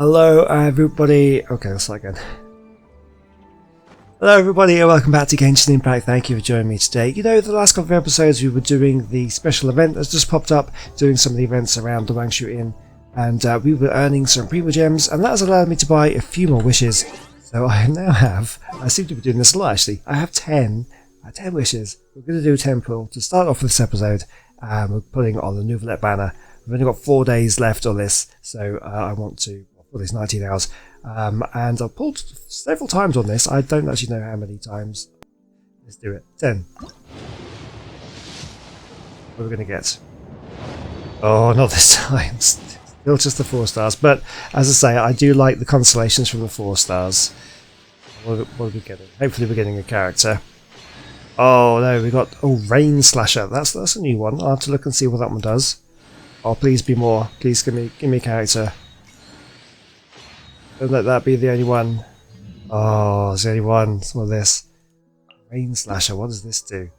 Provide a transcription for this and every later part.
Hello everybody, okay let's start again. Hello everybody and welcome back to Genshin Impact. Thank you for joining me today. You know, the last couple of episodes we were doing the special event that's just popped up, doing some of the events around the Wangshu Inn, and we were earning some Prima Gems, and that has allowed me to buy a few more wishes. So I now have, I seem to be doing this a lot actually, I have 10 wishes. We're going to do a temple to start off with this episode, and we're putting on the Nouvelle banner. We've only got 4 days left on this, so I want to, for these 19 hours, and I've pulled several times on this. I don't actually know how many times. Let's do it. 10. What are we going to get? Oh, not this time. Still just the 4 stars, but as I say, I do like the constellations from the 4 stars. What are we getting? Hopefully we're getting a character. Oh no, we got Rain Slasher. That's a new one. I'll have to look and see what that one does. Oh, please be more. Please give me a character. Don't let that be the only one. Oh, it's the only one. Some of this. Rain Slasher, what does this do?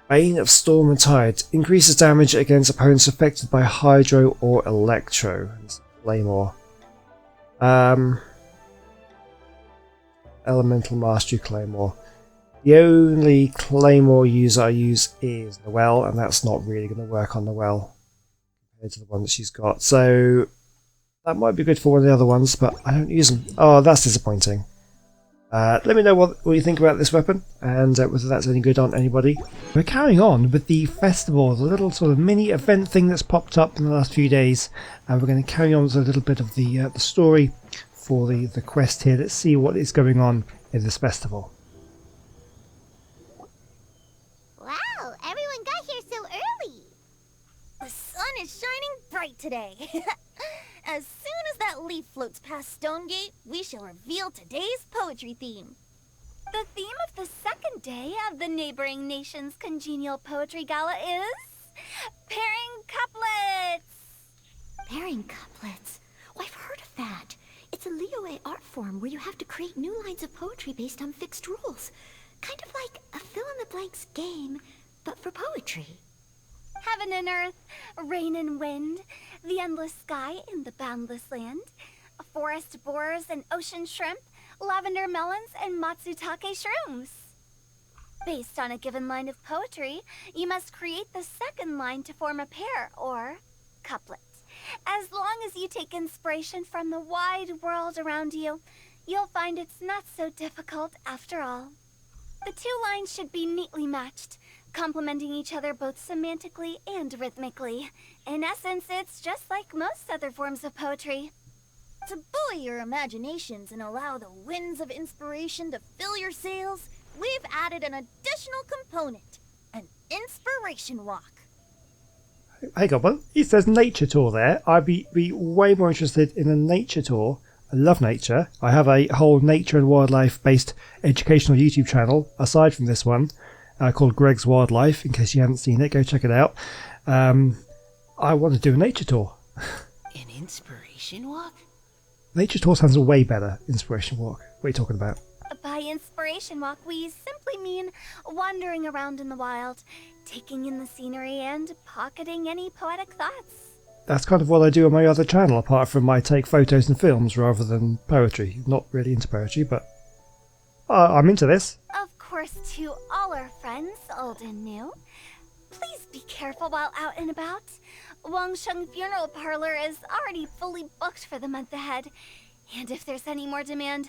Bane of Storm and Tide. Increases damage against opponents affected by Hydro or Electro. Claymore. Elemental Mastery Claymore. The only Claymore user I use is Noelle, and that's not really going to work on Noelle compared to the one that she's got. So that might be good for one of the other ones, but I don't use them. Oh, that's disappointing. Let me know what you think about this weapon, and whether that's any good on anybody. We're carrying on with the festival, the little sort of mini event thing that's popped up in the last few days, and we're going to carry on with a little bit of the story for the quest here. Let's see what is going on in this festival. Wow, everyone got here so early! The sun is shining bright today. As soon as that leaf floats past Stonegate, we shall reveal today's poetry theme. The theme of the second day of the neighboring nation's congenial poetry gala is pairing couplets. Pairing couplets? Oh, I've heard of that. It's a Liyue art form where you have to create new lines of poetry based on fixed rules. Kind of like a fill-in-the-blanks game, but for poetry. Heaven and earth, rain and wind, the endless sky and the boundless land, forest borers and ocean shrimp, lavender melons and matsutake shrooms. Based on a given line of poetry, you must create the second line to form a pair, or couplet. As long as you take inspiration from the wide world around you, you'll find it's not so difficult after all. The 2 lines should be neatly matched, complementing each other both semantically and rhythmically. In essence, it's just like most other forms of poetry. To buoy your imaginations and allow the winds of inspiration to fill your sails, we've added an additional component, an inspiration walk. Hey Goblin, it says nature tour there. I'd be way more interested in a nature tour. I love nature. I have a whole nature and wildlife based educational YouTube channel aside from this one, called Greg's Wildlife. In case you haven't seen it, go check it out. I want to do a nature tour. An inspiration walk? Nature tour sounds way better. Inspiration walk. What are you talking about? By inspiration walk, we simply mean wandering around in the wild, taking in the scenery and pocketing any poetic thoughts. That's kind of what I do on my other channel, apart from I take photos and films rather than poetry. Not really into poetry, but I'm into this. Of course, to all our friends, old and new, please be careful while out and about. Wangsheng Funeral Parlor is already fully booked for the month ahead, and if there's any more demand,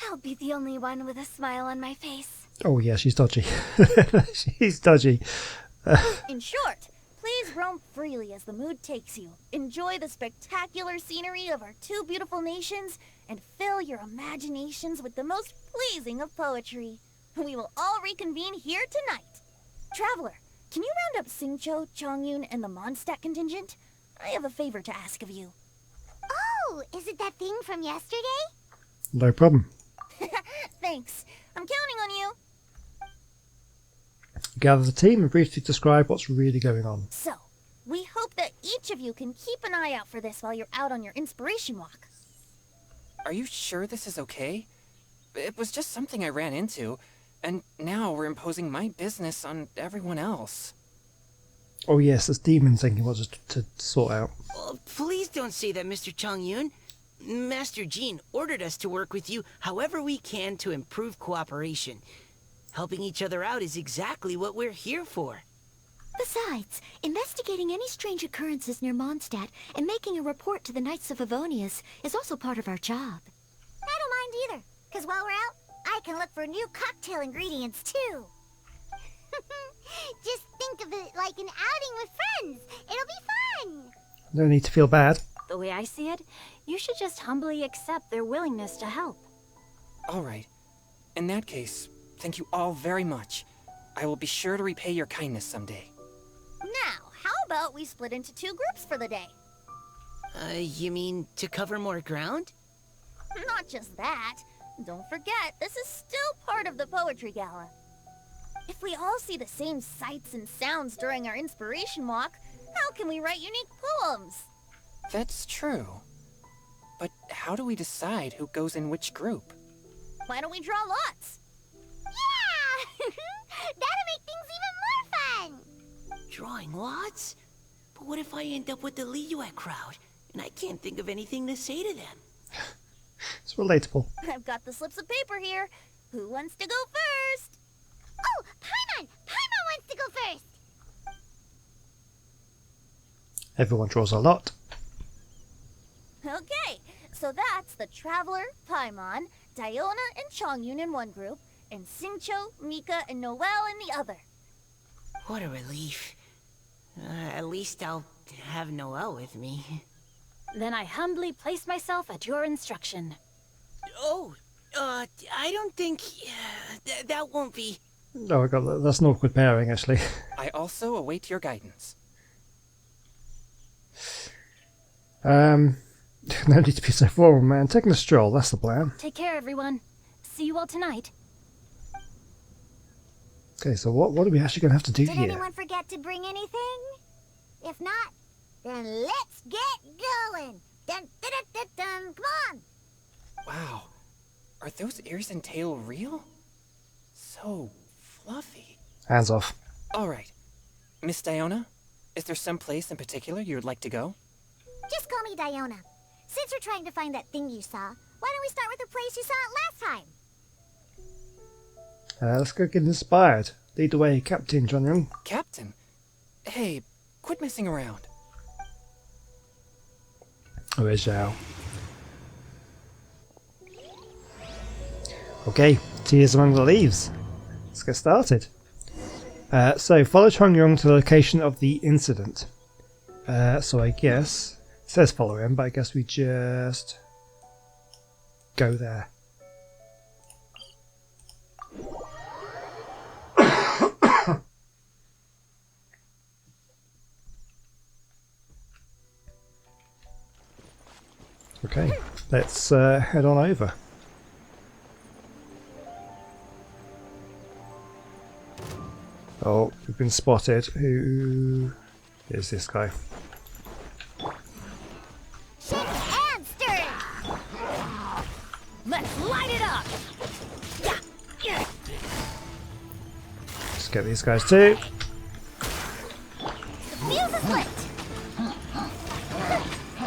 I'll be the only one with a smile on my face. Oh yeah, she's dodgy. She's dodgy. In short, please roam freely as the mood takes you. Enjoy the spectacular scenery of our 2 beautiful nations, and fill your imaginations with the most pleasing of poetry. We will all reconvene here tonight. Traveler, can you round up Xingqiu, Chongyun, and the Mondstadt contingent? I have a favor to ask of you. Oh, is it that thing from yesterday? No problem. Thanks. I'm counting on you. Gather the team and briefly describe what's really going on. So, we hope that each of you can keep an eye out for this while you're out on your inspiration walk. Are you sure this is okay? It was just something I ran into, and now we're imposing my business on everyone else. Oh yes, this demon thing he wants us to sort out. Oh, please don't say that, Mr. Chongyun. Master Jean ordered us to work with you however we can to improve cooperation. Helping each other out is exactly what we're here for. Besides, investigating any strange occurrences near Mondstadt and making a report to the Knights of Favonius is also part of our job. I don't mind either, because while we're out, I can look for new cocktail ingredients too. Just think of it like an outing with friends. It'll be fun. No need to feel bad. The way I see it, you should just humbly accept their willingness to help. All right. In that case, thank you all very much. I will be sure to repay your kindness someday. Now, how about we split into 2 groups for the day? You mean to cover more ground? Not just that. Don't forget, this is still part of the Poetry Gala. If we all see the same sights and sounds during our inspiration walk, how can we write unique poems? That's true. But how do we decide who goes in which group? Why don't we draw lots? Yeah! That'll make things even more fun. Drawing lots? But what if I end up with the Liyue crowd, and I can't think of anything to say to them? It's relatable. I've got the slips of paper here. Who wants to go first? Oh, Paimon! Paimon wants to go first. Everyone draws a lot. Okay, so that's the Traveler, Paimon, Diona, and Chongyun in one group, and Xingqiu, Mika, and Noelle in the other. What a relief. At least I'll have Noelle with me. Then I humbly place myself at your instruction. Oh, I don't think... that won't be... Oh, I got that. That's an awkward pairing, actually. I also await your guidance. No need to be so formal, man. Taking a stroll, that's the plan. Take care, everyone. See you all tonight. Okay, so what are we actually going to have to do Did here? anyone forget to bring anything? If not, then let's get going. Dun, dun, dun, dun, dun. Come on. Wow. Are those ears and tail real? So fluffy. Hands off. All right. Miss Diona, is there some place in particular you would like to go? Just call me Diona. Since we're trying to find that thing you saw, why don't we start with the place you saw it last time? Let's go get inspired. Lead the way, Captain John Young. Captain? Hey, quit messing around. Where's Zhao? Okay, Tears Among the Leaves. Let's get started. So, follow Chongyong to the location of the incident. So I guess... It says follow him, but I guess we just... go there. Okay, let's head on over. Oh, we've been spotted. Who is this guy? Shake and stir. Let's light it up! Let's get these guys too. Fuse is lit.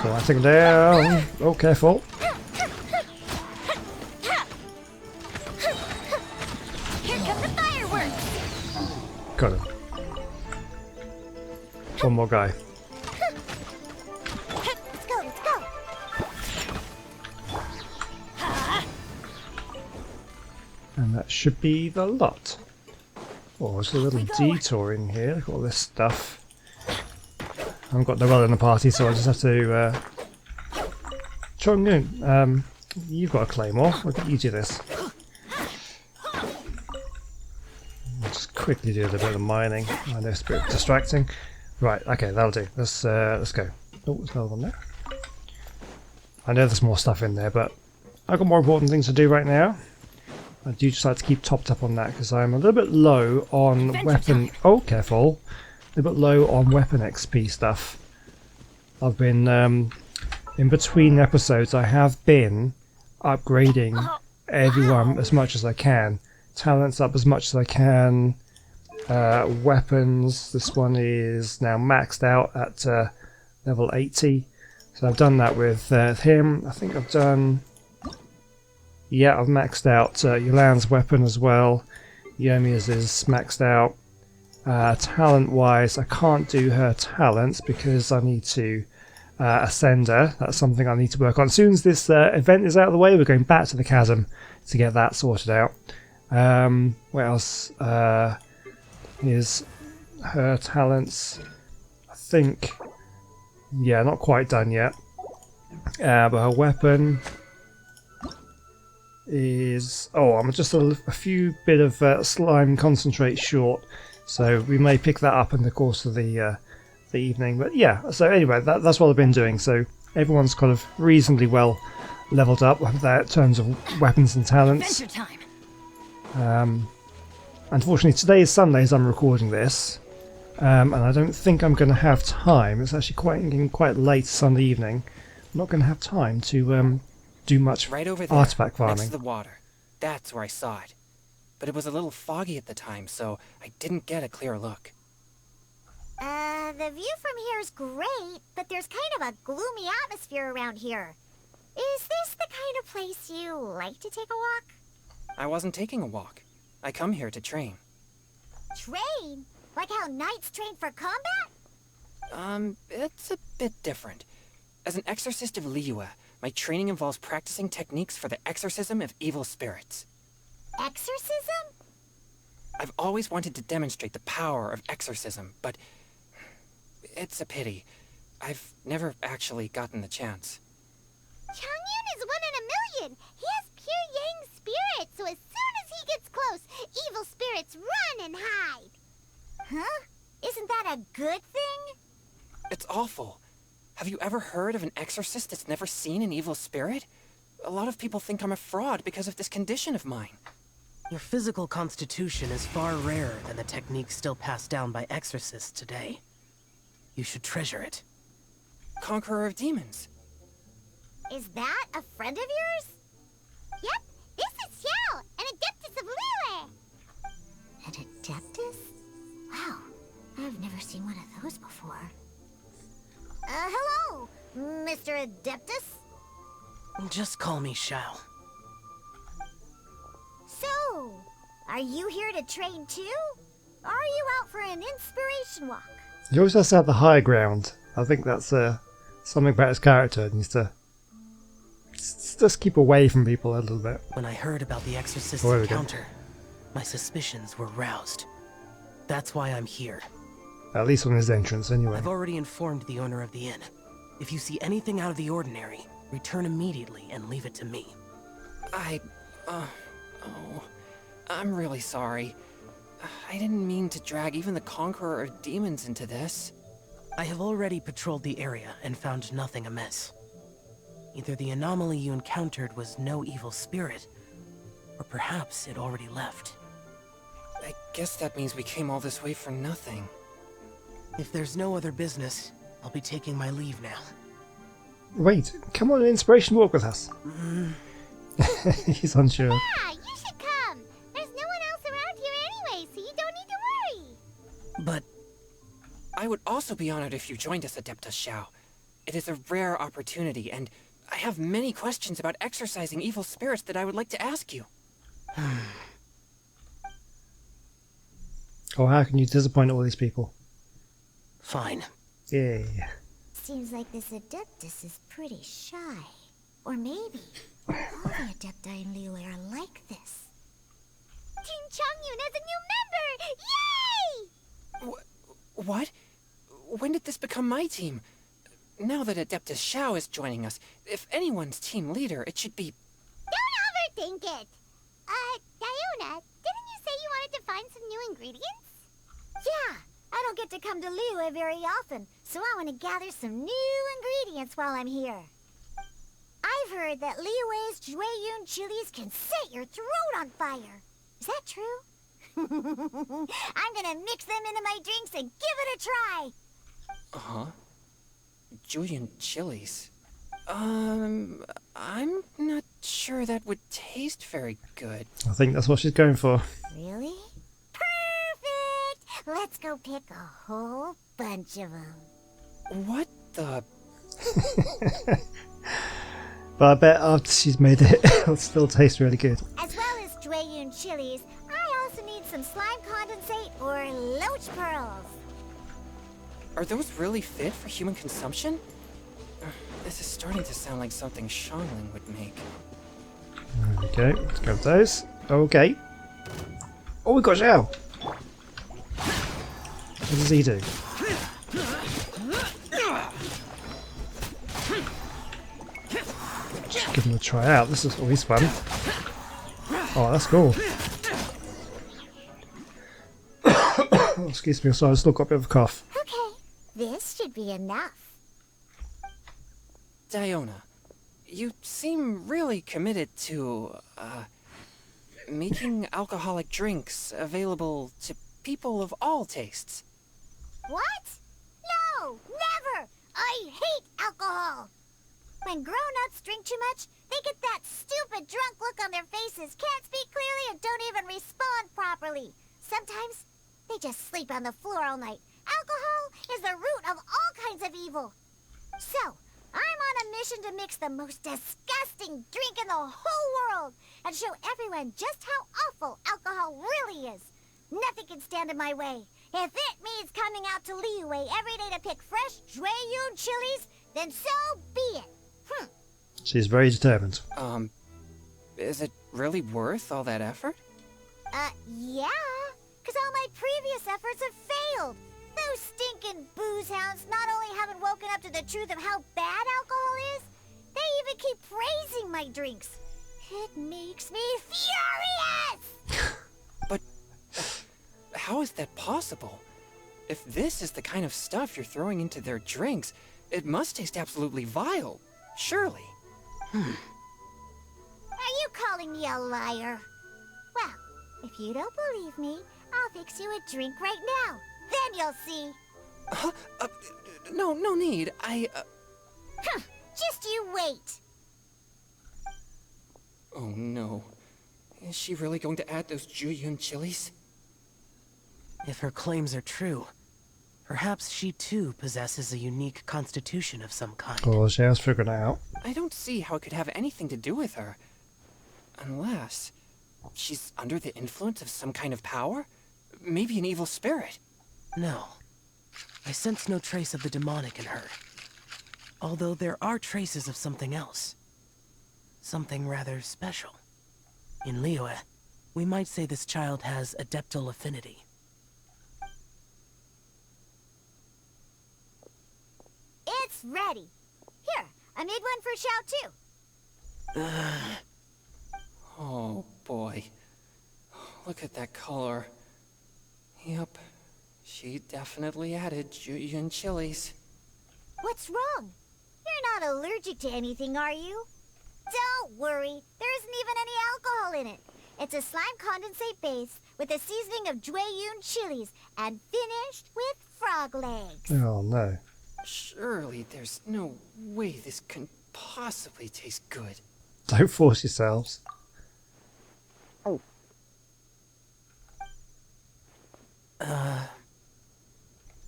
Lighting down. Oh, careful. Here come the fireworks. Got him. One more guy. Let's go, let's go. And that should be the lot. Oh, there's a little detour in here. Look at all this stuff. I haven't got Noelle in the party, so I just have to... Chongyun, you've got a claymore. Look at you do this. I'll just quickly do a little bit of mining. I know it's a bit distracting. Right, okay, that'll do. Let's go. Oh, there's another one there. I know there's more stuff in there, but I've got more important things to do right now. I do just like to keep topped up on that because I'm a little bit low on weapon... Oh, careful. A little bit low on weapon XP stuff. I've been, in between episodes, I have been upgrading everyone as much as I can. Talents up as much as I can. Weapons, this one is now maxed out at level 80. So I've done that with him. I think I've done... Yeah, I've maxed out Yolan's weapon as well. Yomiya's is maxed out. Talent-wise, I can't do her talents because I need to ascend her. That's something I need to work on. As soon as this event is out of the way, we're going back to the chasm to get that sorted out. What else is her talents? I think... Yeah, not quite done yet. But her weapon is... Oh, I'm just a few bit of slime concentrate short, so we may pick that up in the course of the evening. But yeah, so anyway, that's what I've been doing. So everyone's kind of reasonably well leveled up in terms of weapons and talents. Adventure time. Unfortunately, today is Sunday as I'm recording this. And I don't think I'm going to have time. It's actually getting quite late Sunday evening. I'm not going to have time to do much Right over there, artifact farming. next to the water. That's where I saw it. But it was a little foggy at the time, so I didn't get a clear look. The view from here is great, but there's kind of a gloomy atmosphere around here. Is this the kind of place you like to take a walk? I wasn't taking a walk. I come here to train. Train? Like how knights train for combat? It's a bit different. As an exorcist of Liyue, my training involves practicing techniques for the exorcism of evil spirits. Exorcism? I've always wanted to demonstrate the power of exorcism, but it's a pity. I've never actually gotten the chance. Changyun is 1 in a million. He has pure yang spirit, so as soon as he gets close, evil spirits run and hide. Huh? Isn't that a good thing? It's awful. Have you ever heard of an exorcist that's never seen an evil spirit? A lot of people think I'm a fraud because of this condition of mine. Your physical constitution is far rarer than the techniques still passed down by exorcists today. You should treasure it. Conqueror of demons. Is that a friend of yours? Yep, this is Xiao, an adeptus of Liyue. An adeptus? Wow, I've never seen one of those before. Hello, Mr. Adeptus? Just call me Xiao. So, are you here to train too? Or are you out for an inspiration walk? He always has to have the high ground. I think that's something about his character. He needs to just keep away from people a little bit. When I heard about the exorcist's There we go. encounter, my suspicions were roused. That's why I'm here. At least on his entrance, anyway. I've already informed the owner of the inn. If you see anything out of the ordinary, return immediately and leave it to me. I'm really sorry. I didn't mean to drag even the Conqueror of Demons into this. I have already patrolled the area and found nothing amiss. Either the anomaly you encountered was no evil spirit, or perhaps it already left. I guess that means we came all this way for nothing. If there's no other business, I'll be taking my leave now. Wait, come on an inspiration walk with us. He's unsure. Yeah, you should come. There's no one else around here anyway, so you don't need to worry. But I would also be honored if you joined us, Adeptus Xiao. It is a rare opportunity, and I have many questions about exorcising evil spirits that I would like to ask you. Oh, how can you disappoint all these people? fine. Yeah. Seems like this Adeptus is pretty shy. Or maybe all the Adepti in Liyue are like this. Team Changyun has a new member! Yay! What? When did this become my team? Now that Adeptus Xiao is joining us, if anyone's team leader, it should be... Don't overthink it! Diona, didn't you say you wanted to find some new ingredients? Yeah, I don't get to come to Liyue very often, so I want to gather some new ingredients while I'm here. I've heard that Liyue's Jueyun chilies can set your throat on fire. Is that true? I'm gonna mix them into my drinks and give it a try. Huh? Julian chilies? I'm not sure that would taste very good. I think that's what she's going for. Really? Perfect! Let's go pick a whole bunch of them. What the... But I bet after she's made it, it'll still taste really good. As well as Dwayun chilies, I also need some slime condensate or loach pearls. Are those really fit for human consumption? This is starting to sound like something Shangling would make. There we go. Let's grab those. Okay. Oh, we got Zhao. What does he do? Just give him a try out. This is always fun. Oh, that's cool. Oh, excuse me, sorry, I still got a bit of a cough. Okay, this should be enough. Diona, you seem really committed to, making alcoholic drinks available to people of all tastes. What? No, never! I hate alcohol! When grown-ups drink too much, they get that stupid drunk look on their faces, can't speak clearly, and don't even respond properly. Sometimes, they just sleep on the floor all night. Alcohol is the root of all kinds of evil. So, I'm on a mission to mix the most disgusting drink in the whole world and show everyone just how awful alcohol really is. Nothing can stand in my way. If it means coming out to Liyue every day to pick fresh Dwayun chilies, then so be it. She's very determined. Is it really worth all that effort? Yeah, because all my previous efforts have failed. Those stinking booze hounds not only haven't woken up to the truth of how bad alcohol is, they even keep praising my drinks. It makes me furious! But how is that possible? If this is the kind of stuff you're throwing into their drinks, it must taste absolutely vile. Surely. Are you calling me a liar? Well, if you don't believe me, I'll fix you a drink right now. Then you'll see. No need. Just you wait. Oh no. Is she really going to add those Juyun chilies? If her claims are true, perhaps she too possesses a unique constitution of some kind. Oh, Zhao's figuring it out. I don't see how it could have anything to do with her. Unless she's under the influence of some kind of power? Maybe an evil spirit. No. I sense no trace of the demonic in her. Although there are traces of something else. Something rather special. In Liyue, we might say this child has adeptal affinity. It's ready. Here, I made one for Xiao too. Oh boy. Look at that color. Yep. She definitely added Juyun chilies. What's wrong? You're not allergic to anything, are you? Don't worry, there isn't even any alcohol in it. It's a slime condensate base with a seasoning of Dwayun chilies and finished with frog legs. Oh no. Surely there's no way this can possibly taste good. Don't force yourselves.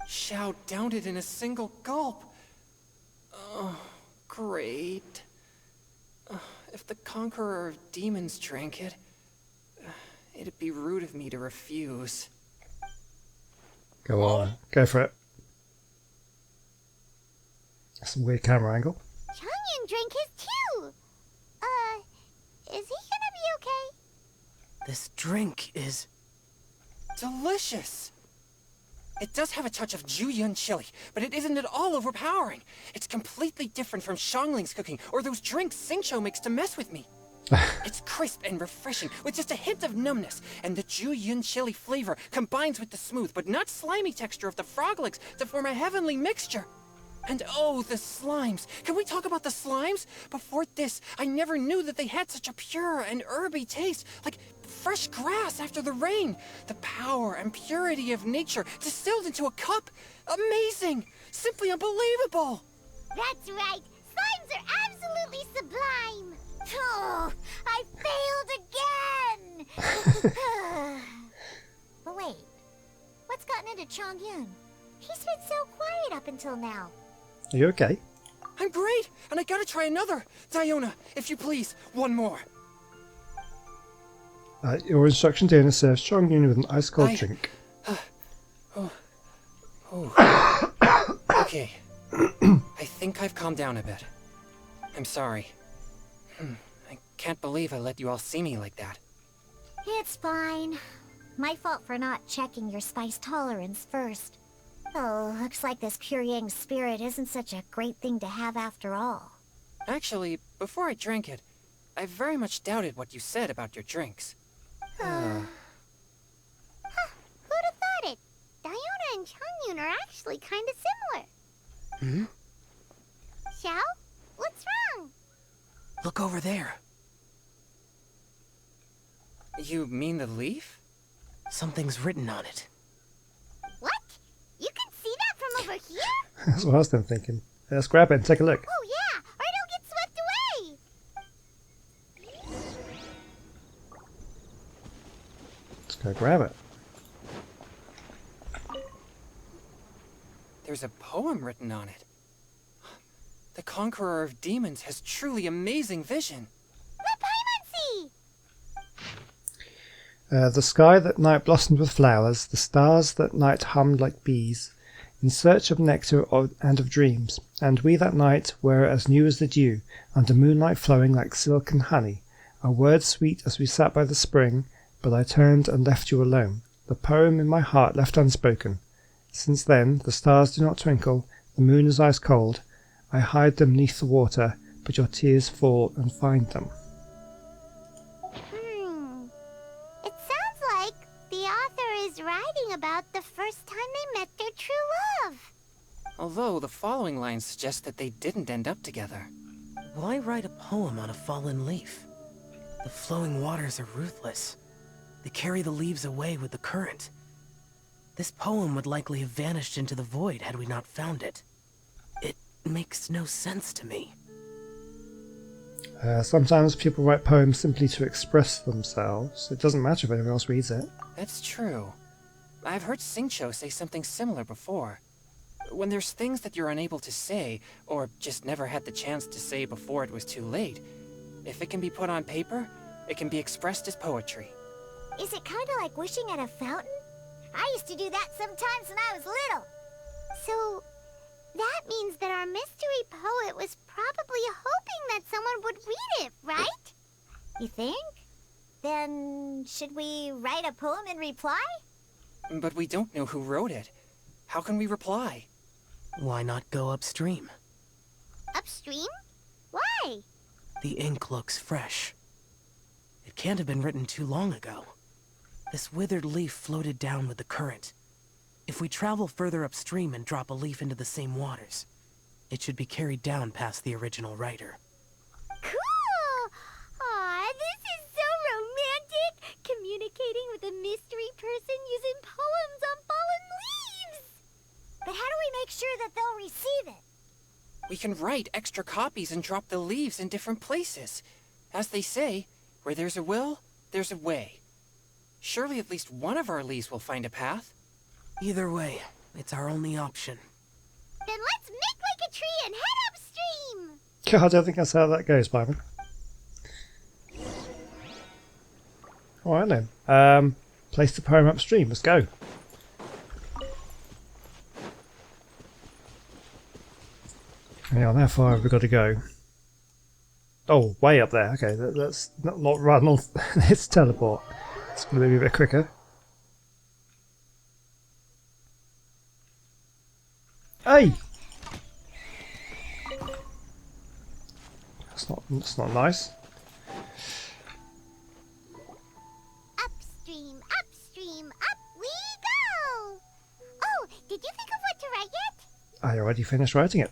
Xiao downed it in a single gulp. Oh, great. If the Conqueror of Demons drank it, it'd be rude of me to refuse. Go on. Go for it. That's a weird camera angle. Changyan drank his too. Is he gonna be okay? This drink is... delicious! It does have a touch of Juyun chili, but it isn't at all overpowering. It's completely different from Shangling's cooking or those drinks Xingqiu makes to mess with me. It's crisp and refreshing, with just a hint of numbness, and the Juyun chili flavor combines with the smooth but not slimy texture of the frog legs to form a heavenly mixture. And oh, the slimes! Can we talk about the slimes? Before this, I never knew that they had such a pure and herby taste, like fresh grass after the rain. The power and purity of nature distilled into a cup. Amazing! Simply unbelievable! That's right. Slimes are absolutely sublime. Oh, I failed again. But wait, what's gotten into Chongyun? He's been so quiet up until now. Are you okay? I'm great! And I gotta try another! Diona, if you please, one more. Your instruction dinner serves strong union with an ice cold drink. Okay. I think I've calmed down a bit. I'm sorry. I can't believe I let you all see me like that. It's fine. My fault for not checking your spice tolerance first. Oh, looks like this pure yang spirit isn't such a great thing to have after all. Actually, before I drank it, I very much doubted what you said about your drinks. Who'd have thought it? Diona and Changyun are actually kind of similar. Xiao? What's wrong? Look over there. You mean the leaf? Something's written on it. What? You can see that from over here? That's what I was then thinking. Let's grab it and take a look. Oh yeah, or it'll get swept away! Let's go grab it. There's a poem written on it. The Conqueror of Demons has truly amazing vision. The Paimon The sky that night blossomed with flowers, the stars that night hummed like bees, in search of nectar and of dreams, and we that night were as new as the dew, under moonlight flowing like silk and honey, our words sweet as we sat by the spring, but I turned and left you alone, the poem in my heart left unspoken. Since then, the stars do not twinkle, the moon is ice cold, I hide them neath the water, but your tears fall and find them. It sounds like the author is writing about the first time they met their true love. Although the following lines suggest that they didn't end up together. Why write a poem on a fallen leaf? The flowing waters are ruthless. They carry the leaves away with the current. This poem would likely have vanished into the void had we not found it. It makes no sense to me. Sometimes people write poems simply to express themselves. It doesn't matter if anyone else reads it. That's true. I've heard Xingqiu say something similar before. When there's things that you're unable to say, or just never had the chance to say before it was too late, if it can be put on paper, it can be expressed as poetry. Is it kind of like wishing at a fountain? I used to do that sometimes when I was little. So, that means that our mystery poet was probably hoping that someone would read it, right? You think? Then, should we write a poem in reply? But we don't know who wrote it. How can we reply? Why not go upstream? Upstream? Why? The ink looks fresh. It can't have been written too long ago. This withered leaf floated down with the current. If we travel further upstream and drop a leaf into the same waters, it should be carried down past the original writer. Cool! Aw, this is so romantic! Communicating with a mystery person using poems on fallen leaves! But how do we make sure that they'll receive it? We can write extra copies and drop the leaves in different places. As they say, where there's a will, there's a way. Surely at least one of our leaves will find a path. Either way, it's our only option. Then let's make like a tree and head upstream! God, I don't think that's how that goes, Byron. Alright then. Place the poem upstream. Let's go. Hang on, how far have we got to go? Oh, way up there. Okay, let's not run off. Let's teleport. It's going to be a bit quicker. Hey! That's not nice. Upstream, upstream, up we go! Oh, did you think of what to write yet? I already finished writing it.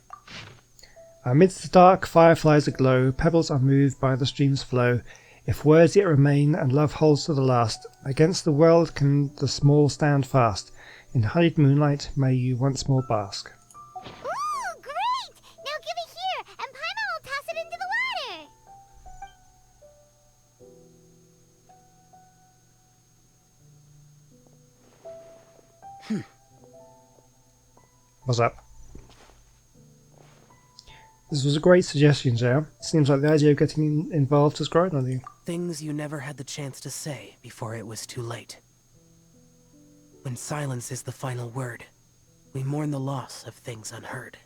Amidst the dark, fireflies aglow, pebbles unmoved by the stream's flow. If words yet remain and love holds to the last, against the world can the small stand fast. In honeyed moonlight may you once more bask. Ooh, great! Now give it here, and Paimon will toss it into the water. What's up? This was a great suggestion, Zhao. Seems like the idea of getting involved has grown on you. Things you never had the chance to say before it was too late. When silence is the final word, we mourn the loss of things unheard.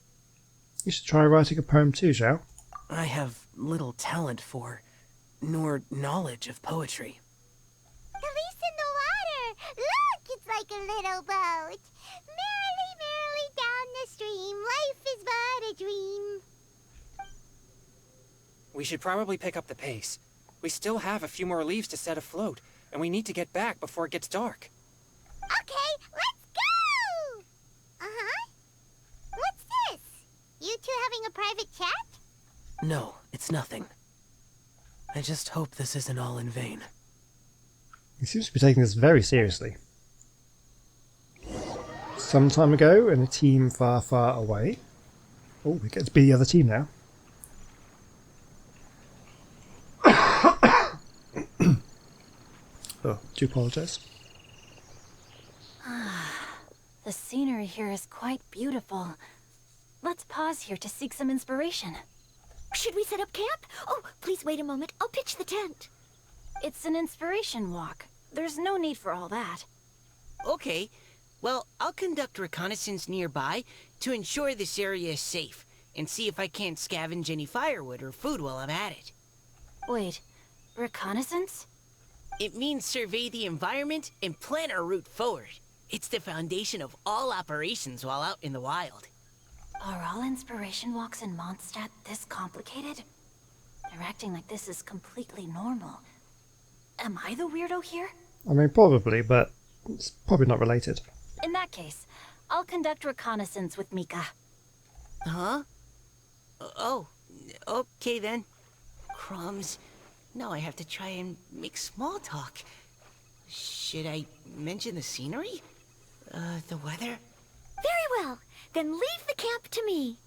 You should try writing a poem too, Zhao. I have little talent for, nor knowledge of poetry. Elise in the water! Look, it's like a little boat. Merrily, merrily down the stream, life is but a dream. We should probably pick up the pace. We still have a few more leaves to set afloat, and we need to get back before it gets dark. Okay, let's go! Uh-huh. What's this? You two having a private chat? No, it's nothing. I just hope this isn't all in vain. He seems to be taking this very seriously. Some time ago, in a team far, far away. Oh, we get to be the other team now. Oh, do apologise. The scenery here is quite beautiful. Let's pause here to seek some inspiration. Should we set up camp? Oh, please wait a moment. I'll pitch the tent. It's an inspiration walk. There's no need for all that. Okay. Well, I'll conduct reconnaissance nearby to ensure this area is safe, and see if I can't scavenge any firewood or food while I'm at it. Wait, reconnaissance? It means survey the environment and plan our route forward. It's the foundation of all operations while out in the wild. Are all inspiration walks in Mondstadt this complicated? They're acting like this is completely normal. Am I the weirdo here? I mean, probably, but it's probably not related. In that case, I'll conduct reconnaissance with Mika. Huh? Oh, okay then. Crumbs. Now I have to try and make small talk. Should I mention the scenery? The weather? Very well. Then leave the camp to me.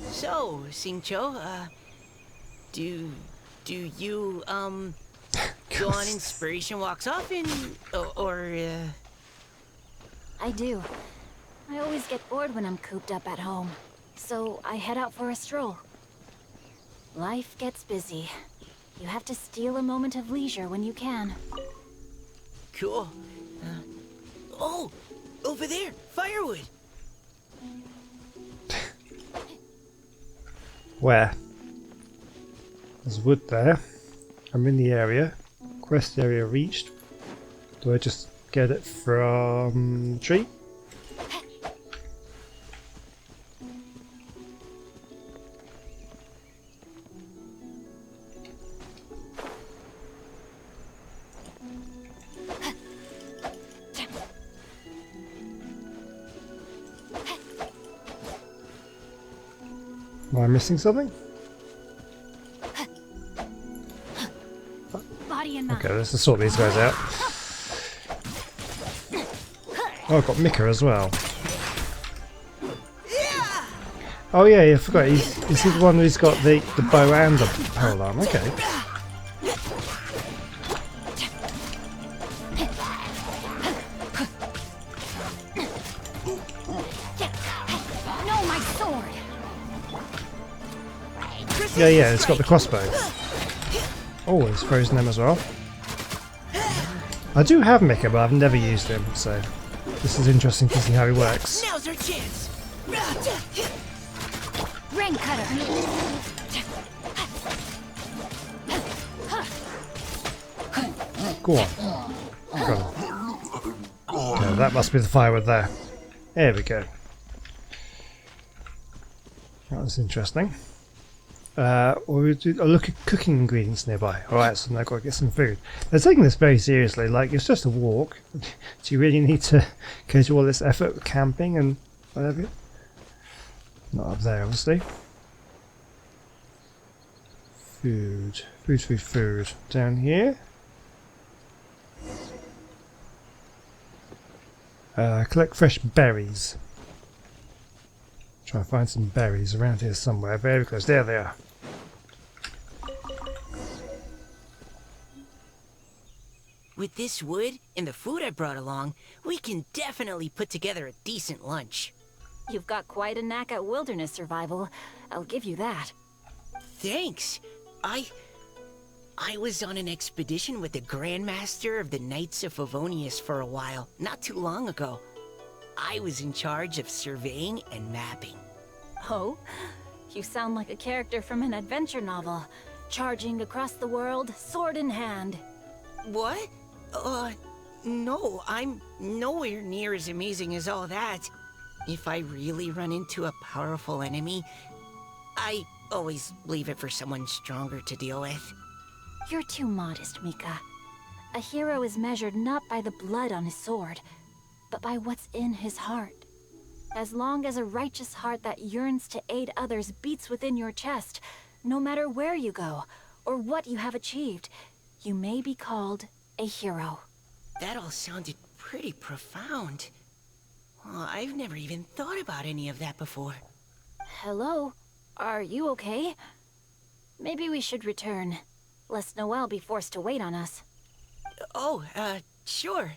So, Xingqiu, do you, go on inspiration walks often, or I do. I always get bored when I'm cooped up at home. So I head out for a stroll. Life gets busy. You have to steal a moment of leisure when you can. Cool. Oh! Over there! Firewood! Where? There's wood there. I'm in the area. Quest area reached. Do I just get it from the tree? Am I missing something? Body and mind. Okay, let's just sort these guys out. Oh, I've got Mika as well. Oh yeah, I forgot. Is he the one who's got the bow and the polearm? Okay. No, my sword! Yeah, it's got the crossbow. Oh, it's frozen them as well. I do have Mika, but I've never used him, so this is interesting to see how he works. Now's our chance! Rain cutter! Go on. Got him. Okay, that must be the firewood there. There we go. That was interesting. We'll do a look at cooking ingredients nearby. Alright, so now I've got to get some food. They're taking this very seriously, like it's just a walk. Do you really need to go to all this effort with camping and whatever? Not up there, obviously. Food. Food. Down here. Collect fresh berries. Try and find some berries around here somewhere. Very close. There they are. With this wood and the food I brought along, we can definitely put together a decent lunch. You've got quite a knack at wilderness survival. I'll give you that. Thanks. I was on an expedition with the Grandmaster of the Knights of Favonius for a while, not too long ago. I was in charge of surveying and mapping. Oh? You sound like a character from an adventure novel. Charging across the world, sword in hand. What? No, I'm nowhere near as amazing as all that. If I really run into a powerful enemy, I always leave it for someone stronger to deal with. You're too modest, Mika. A hero is measured not by the blood on his sword, but by what's in his heart. As long as a righteous heart that yearns to aid others beats within your chest, no matter where you go, or what you have achieved, you may be called a hero. That all sounded pretty profound. Well, I've never even thought about any of that before. Hello? Are you okay? Maybe we should return, lest Noelle be forced to wait on us. Oh, sure.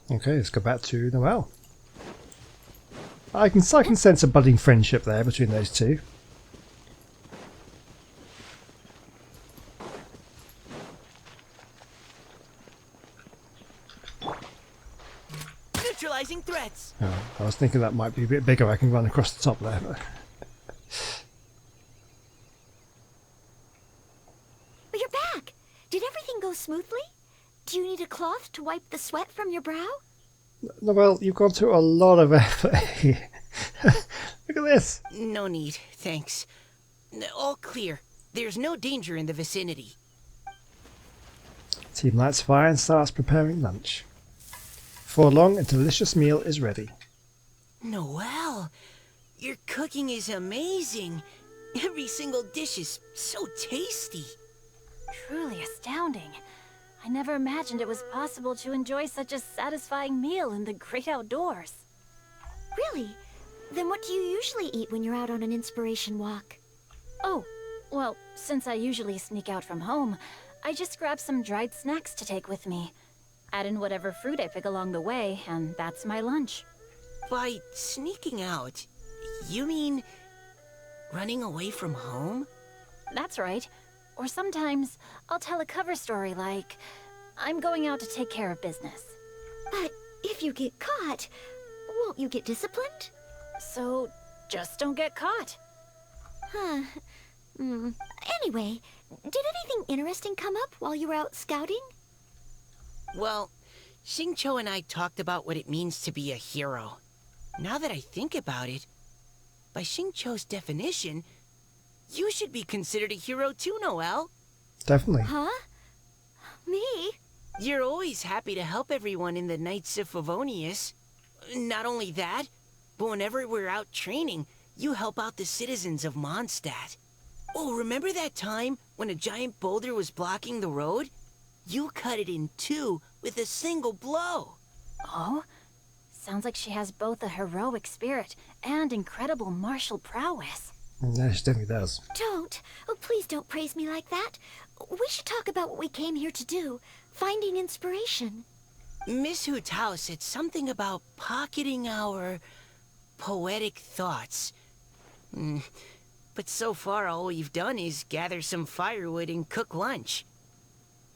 Okay, let's go back to Noelle. I can sense a budding friendship there between those two. Neutralizing threats. Oh, I was thinking that might be a bit bigger. I can run across the top there. But... But you're back! Did everything go smoothly? Do you need a cloth to wipe the sweat from your brow? Well, you've gone through a lot of effort here. Look at this. No need, thanks. All clear. There's no danger in the vicinity. Team lights fire and starts preparing lunch. Before long, a delicious meal is ready. Noelle, your cooking is amazing. Every single dish is so tasty. Truly astounding. I never imagined it was possible to enjoy such a satisfying meal in the great outdoors. Really? Then what do you usually eat when you're out on an inspiration walk? Oh, well, since I usually sneak out from home, I just grab some dried snacks to take with me. Add in whatever fruit I pick along the way, and that's my lunch. By sneaking out, you mean running away from home? That's right. Or sometimes I'll tell a cover story like, I'm going out to take care of business. But if you get caught, won't you get disciplined? So just don't get caught. Huh. Anyway, did anything interesting come up while you were out scouting? Well, Xingqiu and I talked about what it means to be a hero. Now that I think about it, by Xingqiu's definition, you should be considered a hero too, Noelle. Definitely. Huh? Me? You're always happy to help everyone in the Knights of Favonius. Not only that, but whenever we're out training, you help out the citizens of Mondstadt. Oh, remember that time when a giant boulder was blocking the road? You cut it in two with a single blow. Oh? Sounds like she has both a heroic spirit and incredible martial prowess. Yeah, she definitely does. Don't. Oh, please don't praise me like that. We should talk about what we came here to do. Finding inspiration. Miss Hu Tao said something about pocketing our poetic thoughts. But so far all we've done is gather some firewood and cook lunch.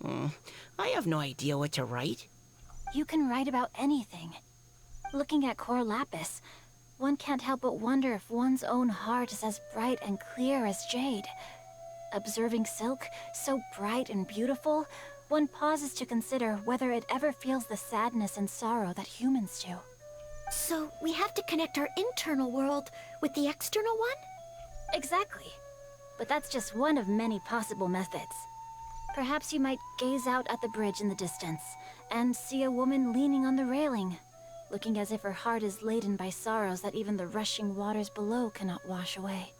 I have no idea what to write. You can write about anything. Looking at Cor Lapis, one can't help but wonder if one's own heart is as bright and clear as jade. Observing silk, so bright and beautiful, one pauses to consider whether it ever feels the sadness and sorrow that humans do. So we have to connect our internal world with the external one? Exactly. But that's just one of many possible methods. Perhaps you might gaze out at the bridge in the distance and see a woman leaning on the railing, looking as if her heart is laden by sorrows that even the rushing waters below cannot wash away.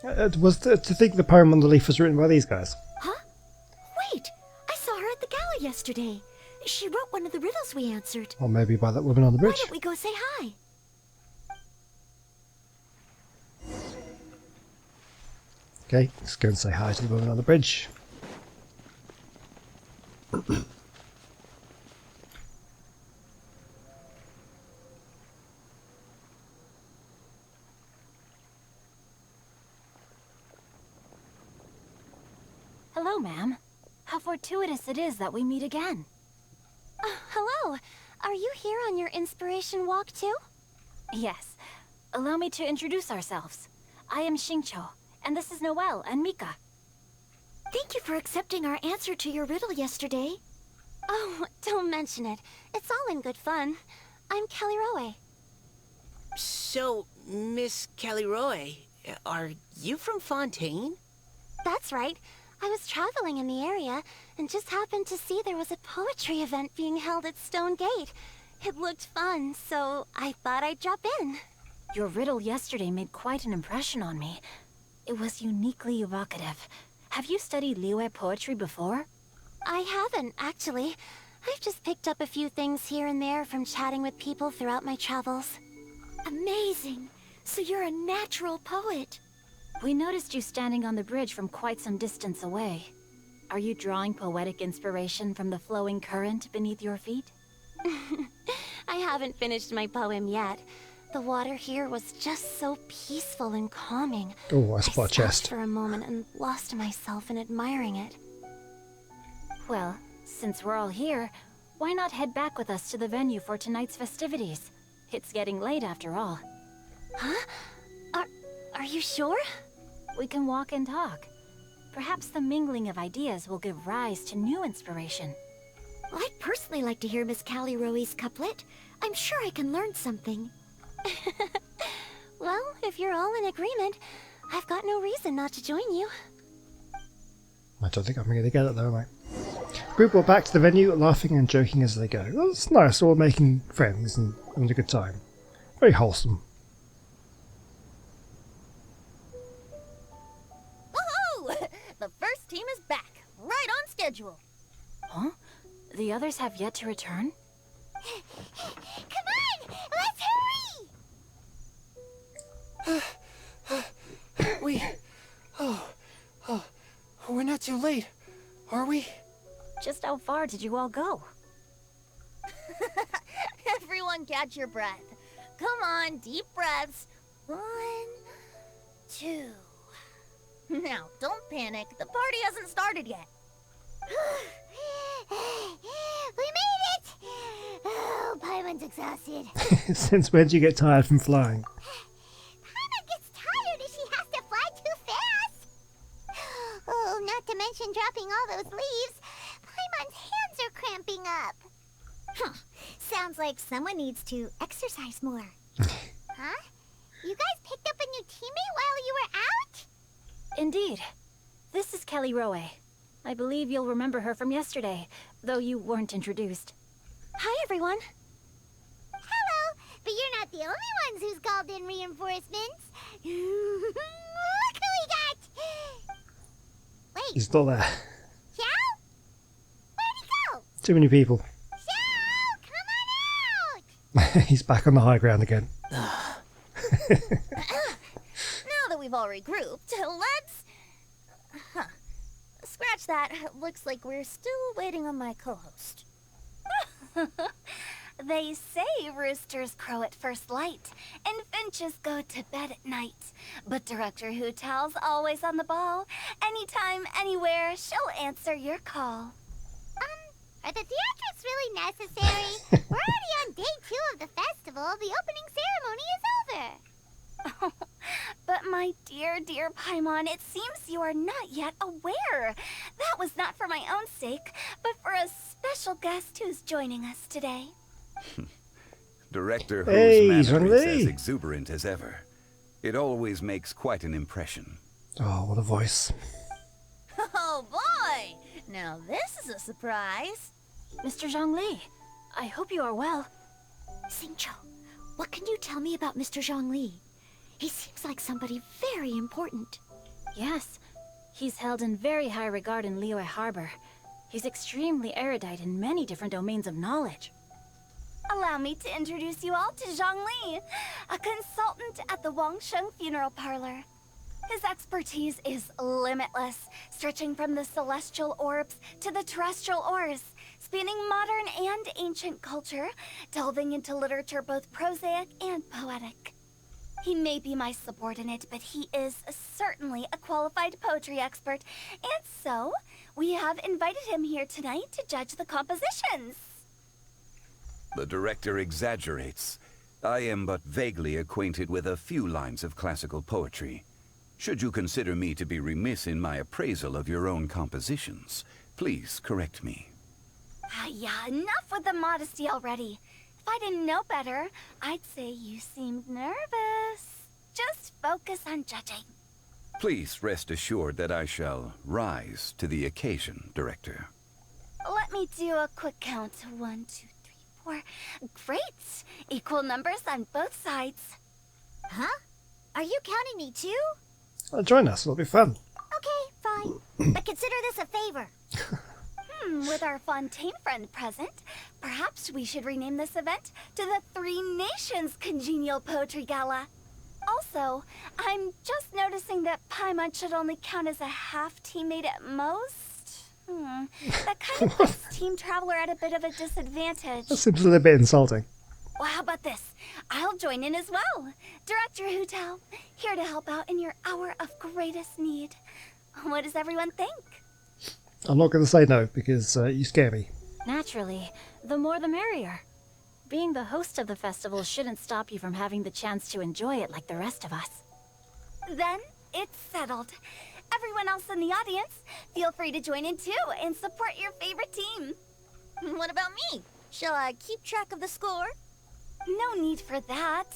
To think the poem on the leaf was written by these guys. Huh? Wait! I saw her at the gala yesterday. She wrote one of the riddles we answered. Or maybe by that woman on the Why bridge. don't we go say hi? Okay, let's go and say hi to the woman on the bridge. Hello, ma'am. How fortuitous it is that we meet again. Hello. Are you here on your inspiration walk too? Yes. Allow me to introduce ourselves. I am Xingqiu, and this is Noelle and Mika. Thank you for accepting our answer to your riddle yesterday. Oh, don't mention it. It's all in good fun. I'm Caliroe. So, Miss Caliroe, are you from Fontaine? That's right. I was traveling in the area and just happened to see there was a poetry event being held at Stone Gate. It looked fun, so I thought I'd drop in. Your riddle yesterday made quite an impression on me. It was uniquely evocative. Have you studied Liyue poetry before? I haven't, actually. I've just picked up a few things here and there from chatting with people throughout my travels. Amazing! So you're a natural poet. We noticed you standing on the bridge from quite some distance away. Are you drawing poetic inspiration from the flowing current beneath your feet? I haven't finished my poem yet. The water here was just so peaceful and calming. Oh, I spot a stopped chest. for a moment and lost myself in admiring it. Well, since we're all here, why not head back with us to the venue for tonight's festivities? It's getting late after all. Huh? Are you sure? We can walk and talk. Perhaps the mingling of ideas will give rise to new inspiration. Well, I'd personally like to hear Miss Caliroe's couplet. I'm sure I can learn something. Well, if you're all in agreement, I've got no reason not to join you. I don't think I'm going to get it though, mate. The group walk back to the venue, laughing and joking as they go. Well, it's nice, all making friends and having a good time. Very wholesome. Woohoo! The first team is back, right on schedule. Huh? The others have yet to return? Come on! Let's hurry! We're not too late, are we? Just how far did you all go? Everyone catch your breath. Come on, deep breaths. 1, 2. Now, don't panic. The party hasn't started yet. We made it! Oh, Paimon's exhausted. Since when do you get tired from flying? Paimon gets tired if she has to fly too fast. Oh, not to mention dropping all those leaves. Paimon's hands are cramping up. Sounds like someone needs to exercise more. Huh? You guys picked up a new teammate while you were out? Indeed. This is Caliroe. I believe you'll remember her from yesterday, though you weren't introduced. Hi, everyone. Hello, but you're not the only ones who's called in reinforcements. Look who we got! Wait, He's not there. Xiao? Where'd he go? Too many people. Xiao, come on out! He's back on the high ground again. Now that we've all regrouped, let's... Scratch that. Looks like we're still waiting on my co-host. They say roosters crow at first light, and finches go to bed at night. But Director Hu Tao's always on the ball. Anytime, anywhere, she'll answer your call. Are the theatrics really necessary? We're already on day 2 of the festival. The opening ceremony is over. But my dear, dear Paimon, it seems you are not yet aware. That was not for my own sake, but for a special guest who's joining us today. Director Hey, Who's manner is Zhongli. as exuberant as ever. It always makes quite an impression. Oh, what a voice. Oh boy! Now this is a surprise. Mr. Zhongli, I hope you are well. Xingqiu, what can you tell me about Mr. Zhongli? He seems like somebody very important. Yes, he's held in very high regard in Liyue Harbor. He's extremely erudite in many different domains of knowledge. Allow me to introduce you all to Zhongli, a consultant at the Wangsheng Funeral Parlor. His expertise is limitless, stretching from the celestial orbs to the terrestrial ores, spanning modern and ancient culture, delving into literature both prosaic and poetic. He may be my subordinate, but he is certainly a qualified poetry expert, and so we have invited him here tonight to judge the compositions. The director exaggerates. I am but vaguely acquainted with a few lines of classical poetry. Should you consider me to be remiss in my appraisal of your own compositions, please correct me. Yeah, enough with the modesty already. If I didn't know better, I'd say you seemed nervous. Just focus on judging. Please rest assured that I shall rise to the occasion, Director. Let me do a quick count. 1, 2, 3, 4. Great! Equal numbers on both sides. Huh? Are you counting me too? Join us, it'll be fun. Okay, fine. But consider this a favor. With our Fontaine friend present, perhaps we should rename this event to the Three Nations Congenial Poetry Gala. Also, I'm just noticing that Paimon should only count as a half teammate at most. That kind of puts Team Traveler at a bit of a disadvantage. That seems a little bit insulting. Well, how about this? I'll join in as well. Director Hutao, here to help out in your hour of greatest need. What does everyone think? I'm not going to say no, because you scare me. Naturally, the more the merrier. Being the host of the festival shouldn't stop you from having the chance to enjoy it like the rest of us. Then, it's settled. Everyone else in the audience, feel free to join in too and support your favorite team. What about me? Shall I keep track of the score? No need for that.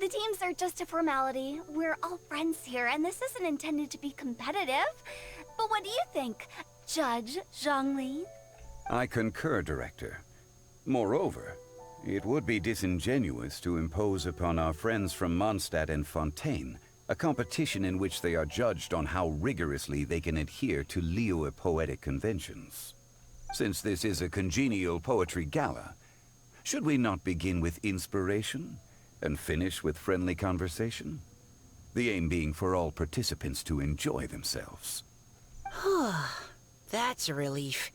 The teams are just a formality. We're all friends here, and this isn't intended to be competitive. But what do you think, Judge Zhongli? I concur, Director. Moreover, it would be disingenuous to impose upon our friends from Mondstadt and Fontaine a competition in which they are judged on how rigorously they can adhere to Liyue poetic conventions. Since this is a congenial poetry gala, should we not begin with inspiration and finish with friendly conversation? The aim being for all participants to enjoy themselves. That's a relief.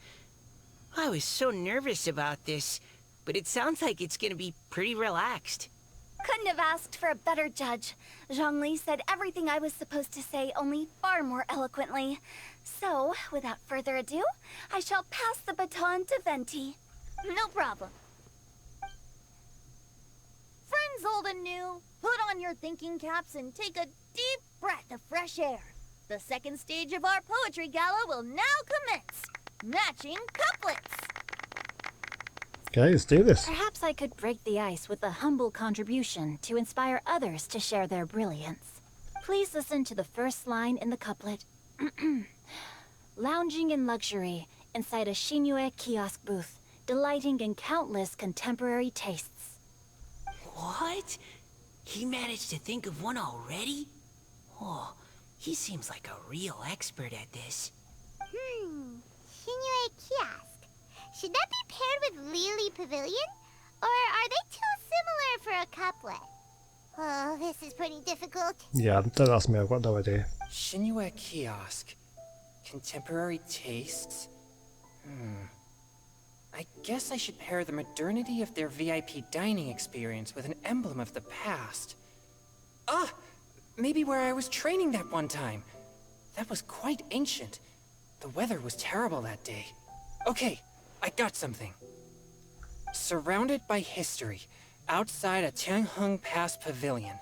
I was so nervous about this, but it sounds like it's gonna be pretty relaxed. Couldn't have asked for a better judge. Zhongli said everything I was supposed to say, only far more eloquently. So, without further ado, I shall pass the baton to Venti. No problem. Friends old and new, put on your thinking caps and take a deep breath of fresh air. The second stage of our poetry gala will now commence. Matching couplets. Okay, let's do this. Perhaps I could break the ice with a humble contribution to inspire others to share their brilliance. Please listen to the first line in the couplet. Lounging in luxury inside a Shinue kiosk booth, delighting in countless contemporary tastes. What? He managed to think of one already? Oh, he seems like a real expert at this. Shinue Kiosk. Should that be paired with Lily Pavilion? Or are they too similar for a couplet? Oh, this is pretty difficult. Yeah, don't ask me, I've got no idea. Shinue Kiosk. Contemporary tastes? I guess I should pair the modernity of their VIP dining experience with an emblem of the past. Ah! Maybe where I was training that one time. That was quite ancient. The weather was terrible that day. Okay, I got something. Surrounded by history, outside a Tianheng Pass pavilion,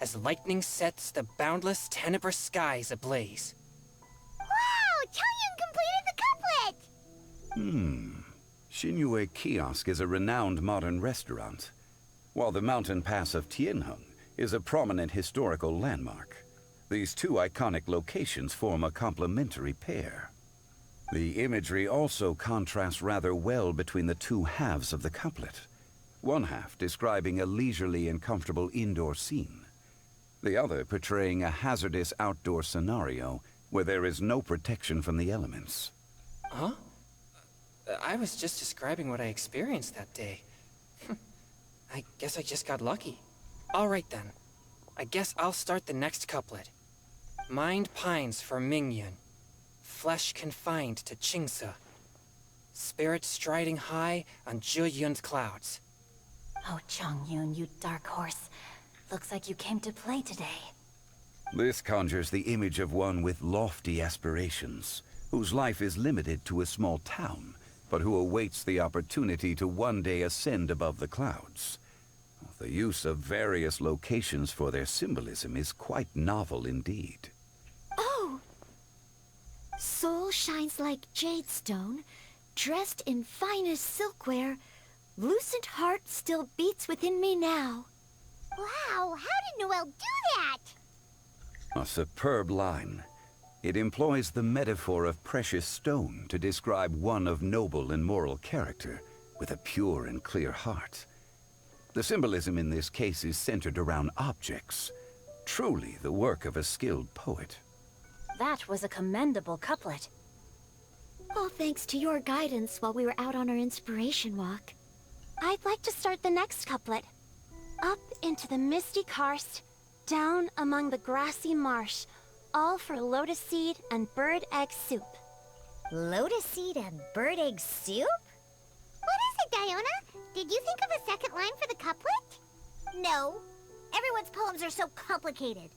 as lightning sets the boundless tenebrous skies ablaze. Wow! Chongyun completed the couplet! Shinue Kiosk is a renowned modern restaurant, while the mountain pass of Tianheng is a prominent historical landmark. These two iconic locations form a complementary pair. The imagery also contrasts rather well between the two halves of the couplet. One half describing a leisurely and comfortable indoor scene, the other portraying a hazardous outdoor scenario where there is no protection from the elements. Huh? I was just describing what I experienced that day. I guess I just got lucky. Alright then. I guess I'll start the next couplet. Mind pines for Mingyun. Flesh confined to Qingse. Spirit striding high on Zheyun's clouds. Oh, Chongyun, you dark horse. Looks like you came to play today. This conjures the image of one with lofty aspirations, whose life is limited to a small town, but who awaits the opportunity to one day ascend above the clouds. The use of various locations for their symbolism is quite novel indeed. Oh! Soul shines like jadestone, dressed in finest silkware. Lucent heart still beats within me now. Wow, how did Noelle do that? A superb line. It employs the metaphor of precious stone to describe one of noble and moral character, with a pure and clear heart. The symbolism in this case is centered around objects, truly the work of a skilled poet. That was a commendable couplet. All thanks to your guidance while we were out on our inspiration walk. I'd like to start the next couplet. Up into the misty karst, down among the grassy marsh, all for lotus seed and bird egg soup. Lotus seed and bird egg soup? What is it, Diona? Did you think of a second line for the couplet? No. Everyone's poems are so complicated.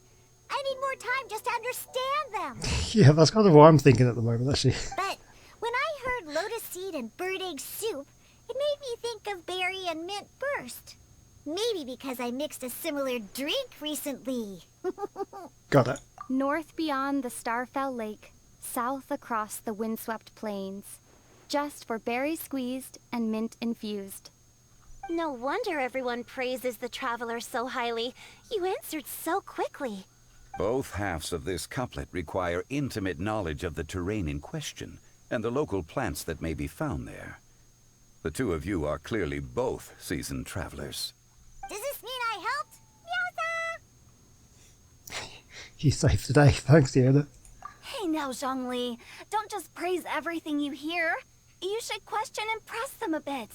I need more time just to understand them. Yeah, that's kind of what I'm thinking at the moment, actually. But when I heard lotus seed and bird egg soup, it made me think of berry and mint burst. Maybe because I mixed a similar drink recently. Got it. North beyond the Starfell Lake, south across the windswept plains. Just for berry squeezed and mint infused. No wonder everyone praises the traveler so highly. You answered so quickly. Both halves of this couplet require intimate knowledge of the terrain in question and the local plants that may be found there. The two of you are clearly both seasoned travelers. Does this mean I helped? Meowsa! You saved the day. Thanks, Diona. Hey now, Zhongli. Don't just praise everything you hear. You should question and press them a bit.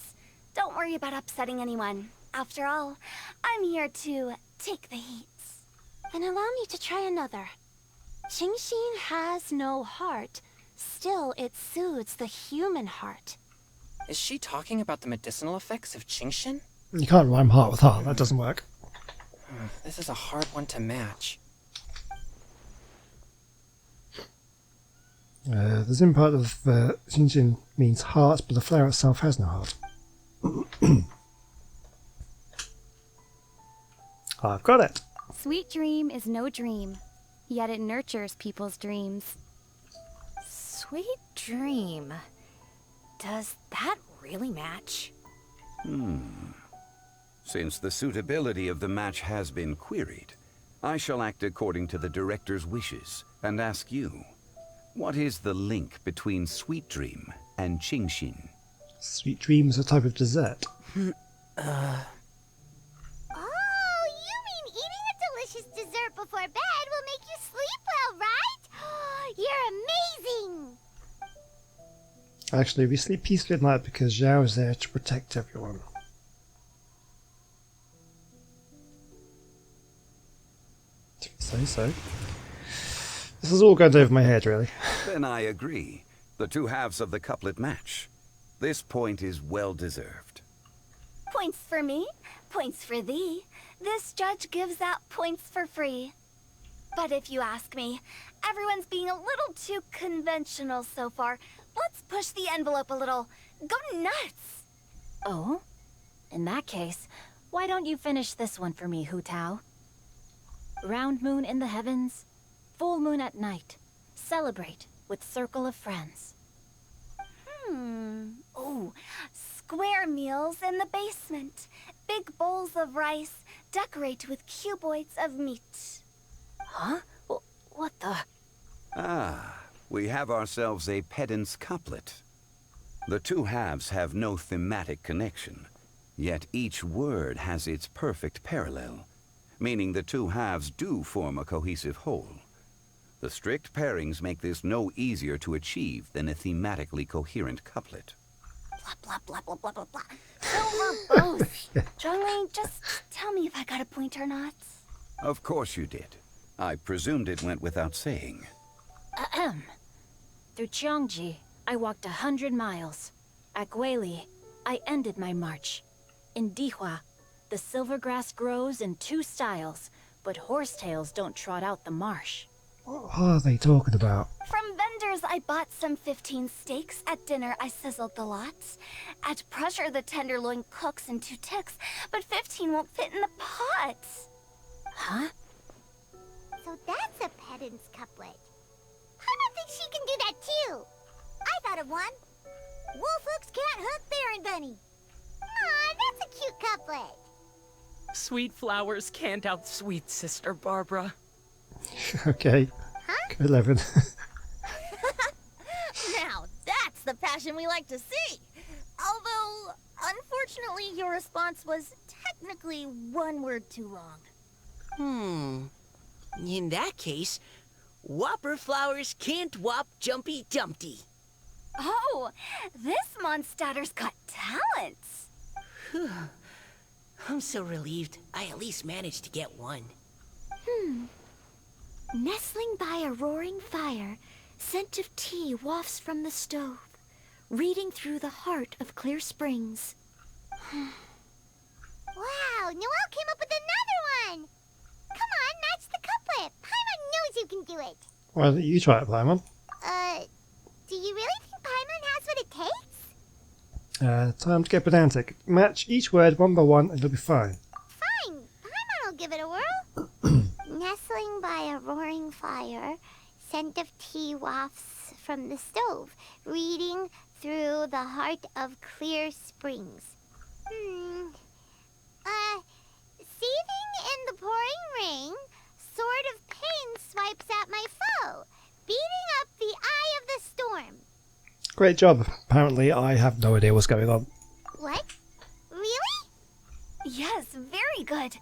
Don't worry about upsetting anyone. After all, I'm here to take the heat. Then allow me to try another. Qingxin has no heart. Still, it soothes the human heart. Is she talking about the medicinal effects of Qingxin? You can't rhyme heart with heart. That doesn't work. This is a hard one to match. The Zim part of Xinjin means heart, but the flower itself has no heart. I've got it. Sweet dream is no dream, yet it nurtures people's dreams. Sweet dream. Does that really match? Since the suitability of the match has been queried, I shall act according to the director's wishes and ask you, what is the link between Sweet Dream and Qingxin? Sweet dream is a type of dessert. Oh, you mean eating a delicious dessert before bed will make you sleep well, right? You're amazing! Actually, we sleep peacefully at night because Zhao is there to protect everyone. If you say so. This is all going over my head, really. Then I agree. The two halves of the couplet match. This point is well deserved. Points for me, points for thee. This judge gives out points for free. But if you ask me, everyone's being a little too conventional so far. Let's push the envelope a little. Go nuts! Oh? In that case, why don't you finish this one for me, Hu Tao? Round moon in the heavens, full moon at night. Celebrate with circle of friends. Oh, square meals in the basement. Big bowls of rice, decorate with cuboids of meat. Huh? What the? Ah, we have ourselves a pedant's couplet. The two halves have no thematic connection, yet each word has its perfect parallel, meaning the two halves do form a cohesive whole. The strict pairings make this no easier to achieve than a thematically coherent couplet. Blah, blah, blah, blah, blah, blah, blah. So verbose. Zhongli, just tell me if I got a point or not. Of course you did. I presumed it went without saying. Ahem. Through Cheongji, I walked 100 miles. At Guili, I ended my march. In Dihua, The silvergrass grows in 2 styles, but horsetails don't trot out the marsh. What are they talking about? From vendors, I bought some 15 steaks. At dinner, I sizzled the lots. At pressure, the tenderloin cooks in 2 ticks, but 15 won't fit in the pots. Huh? So that's a pedant's couplet. Paimon thinks she can do that too. I thought of one. Wolf hooks can't hook Baron Bunny. Aw, that's a cute couplet. Sweet flowers can't outsweet Sister Barbara. Okay. Huh? Good 11. Now, that's the passion we like to see. Although, unfortunately, your response was technically 1 word too long. In that case, whopper flowers can't whop Jumpy Dumpty. Oh, this Mondstadter's got talents. I'm so relieved I at least managed to get one. Nestling by a roaring fire, scent of tea wafts from the stove, reading through the heart of Clear Springs. Wow, Noelle came up with another one! Come on, match the couplet. Paimon knows you can do it. Why don't you try it, Paimon? Do you really think Paimon has what it takes? Time to get pedantic. Match each word one by one and you'll be fine. Fine, Paimon will give it a whirl. Nestling by a roaring fire, scent of tea wafts from the stove, reading through the heart of Clear Springs. Seething in the pouring rain, sword of pain swipes at my foe, beating up the eye of the storm. Great job. Apparently I have no idea what's going on. What? Really? Yes, very good.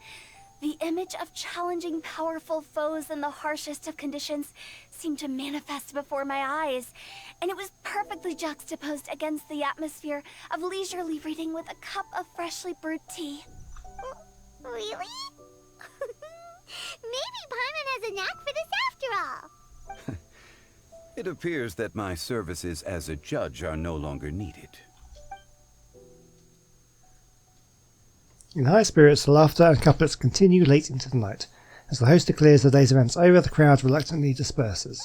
The image of challenging powerful foes in the harshest of conditions seemed to manifest before my eyes, and it was perfectly juxtaposed against the atmosphere of leisurely reading with a cup of freshly brewed tea. Really? Maybe Paimon has a knack for this after all. It appears that my services as a judge are no longer needed. In high spirits, the laughter and couplets continue late into the night. As the host declares the day's events over, the crowd reluctantly disperses.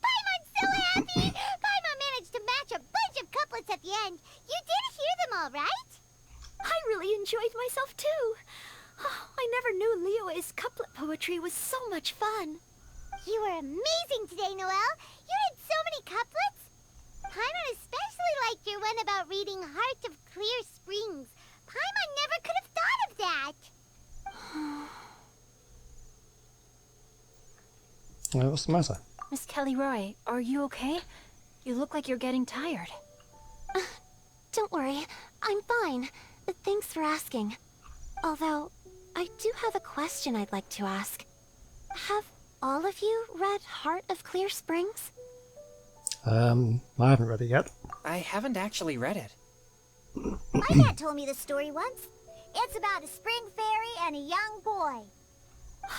Paimon's so happy! Paimon managed to match a bunch of couplets at the end. You did hear them all, right? I really enjoyed myself too. Oh, I never knew Liyue's couplet poetry was so much fun. You were amazing today, Noelle. You did so many couplets. Paimon especially liked your one about reading Heart of Clear Springs. Paimon never could have thought of that. What's the matter? Miss Kelly Roy, are you okay? You look like you're getting tired. Don't worry, I'm fine. Thanks for asking. Although, I do have a question I'd like to ask. Have all of you read Heart of Clear Springs? I haven't read it yet. I haven't actually read it. My dad told me the story once. It's about a spring fairy and a young boy.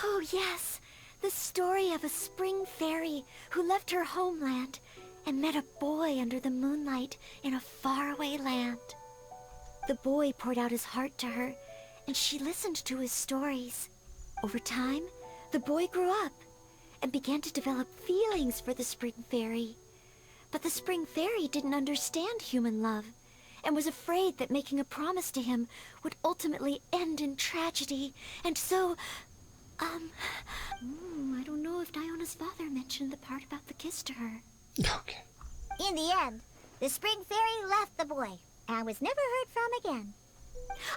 Oh yes, the story of a spring fairy who left her homeland and met a boy under the moonlight in a faraway land. The boy poured out his heart to her, and she listened to his stories. Over time, the boy grew up and began to develop feelings for the spring fairy. But the spring fairy didn't understand human love and was afraid that making a promise to him would ultimately end in tragedy. And so, I don't know if Diona's father mentioned the part about the kiss to her. Okay. In the end, the spring fairy left the boy and was never heard from again.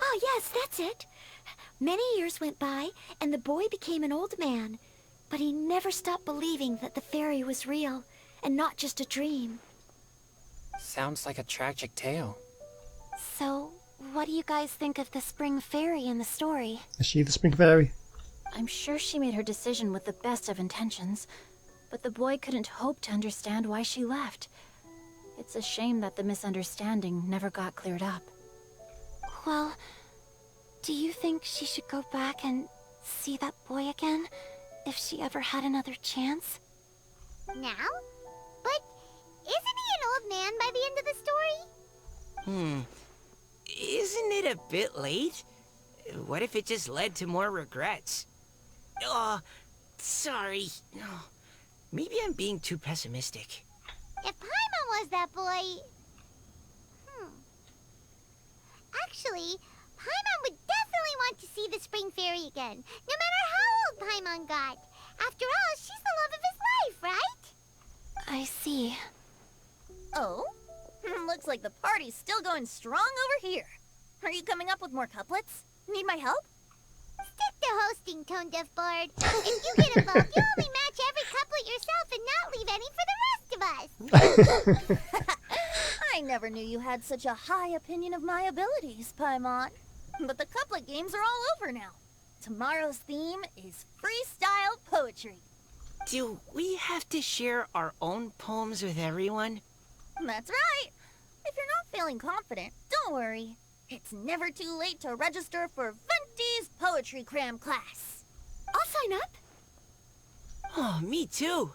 Oh yes, that's it. Many years went by, and the boy became an old man. But he never stopped believing that the fairy was real, and not just a dream. Sounds like a tragic tale. So, what do you guys think of the spring fairy in the story? Is she the spring fairy? I'm sure she made her decision with the best of intentions, but the boy couldn't hope to understand why she left. It's a shame that the misunderstanding never got cleared up. Well, do you think she should go back and see that boy again, if she ever had another chance? Now? But isn't he an old man by the end of the story? Isn't it a bit late? what if it just led to more regrets? Oh, sorry. Oh, maybe I'm being too pessimistic. If Paimon was that boy... Actually, Paimon would definitely want to see the Spring Fairy again, no matter how old Paimon got. After all, she's the love of his life, right? I see. Oh? Looks like the party's still going strong over here. Are you coming up with more couplets? Need my help? Stick to hosting, Tone Deaf Bard. If you get involved, you only match every couplet yourself and not leave any for the rest of us. I never knew you had such a high opinion of my abilities, Paimon. But the couplet games are all over now. Tomorrow's theme is freestyle poetry. Do we have to share our own poems with everyone? That's right. If you're not feeling confident, don't worry. It's never too late to register for Venti's Poetry Cram class. I'll sign up. Oh, me too.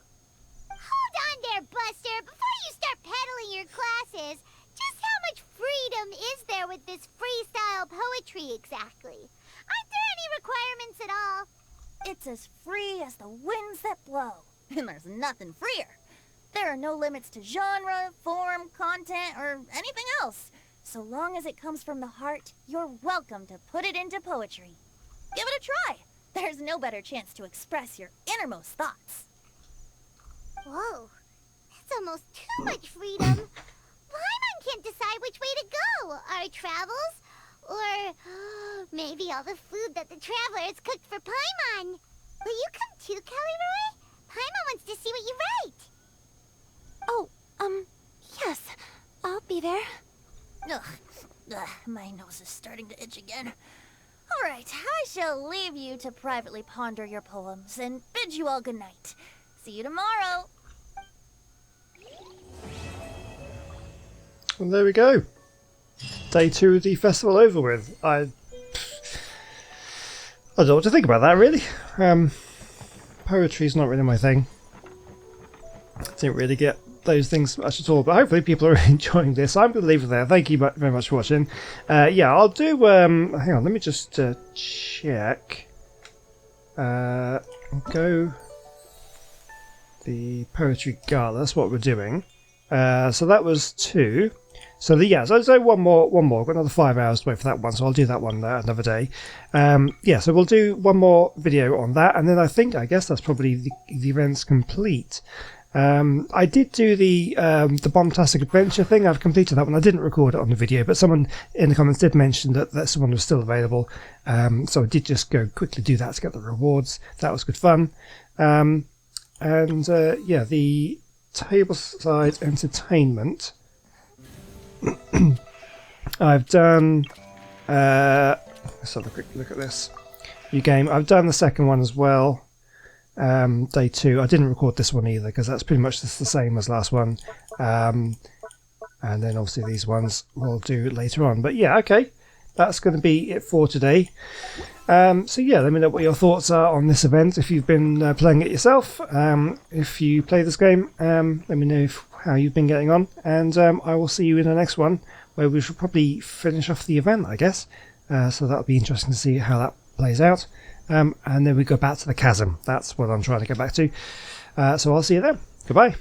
Hold on there, Buster. Before you start peddling your classes, just how much freedom is there with this freestyle poetry exactly? Aren't there any requirements at all? It's as free as the winds that blow. And there's nothing freer. There are no limits to genre, form, content, or anything else. So long as it comes from the heart, you're welcome to put it into poetry. Give it a try. There's no better chance to express your innermost thoughts. Whoa, that's almost too much freedom. Paimon can't decide which way to go. Our travels? Or maybe all the food that the travelers cooked for Paimon. Will you come too, Kelly Roy? Paimon wants to see what you write. Oh, yes. I'll be there. Ugh, my nose is starting to itch again. All right, I shall leave you to privately ponder your poems and bid you all good night. See you tomorrow. And there we go. Day 2 of the festival over with. I don't know what to think about that, really. Poetry's not really my thing. Didn't really get those things much at all, but hopefully people are enjoying this. I'm going to leave it there. Thank you very much for watching. Yeah, I'll do... hang on, let me just check. Go... The Poetry Gala, that's what we're doing. So that was 2. So yeah, so I'll do one more. I've got another 5 hours to wait for that one, so I'll do that one another day. Yeah, so we'll do one more video on that, and then I guess that's probably the event's complete. I did do the Bombastic Adventure thing. I've completed that one. I didn't record it on the video, but someone in the comments did mention that someone was still available. So I did just go quickly do that to get the rewards. That was good fun. And yeah, the tableside entertainment. I've done. Let's have a quick look at this new game. I've done the second one as well. Day 2. I didn't record this one either because that's pretty much just the same as last one. And then obviously these ones we'll do later on. But yeah, okay, that's going to be it for today. So yeah, let me know what your thoughts are on this event if you've been playing it yourself. If you play this game, let me know how you've been getting on, and I will see you in the next one where we should probably finish off the event, I guess. So that'll be interesting to see how that plays out. And then we go back to the chasm. That's what I'm trying to get back to. So I'll see you then. Goodbye.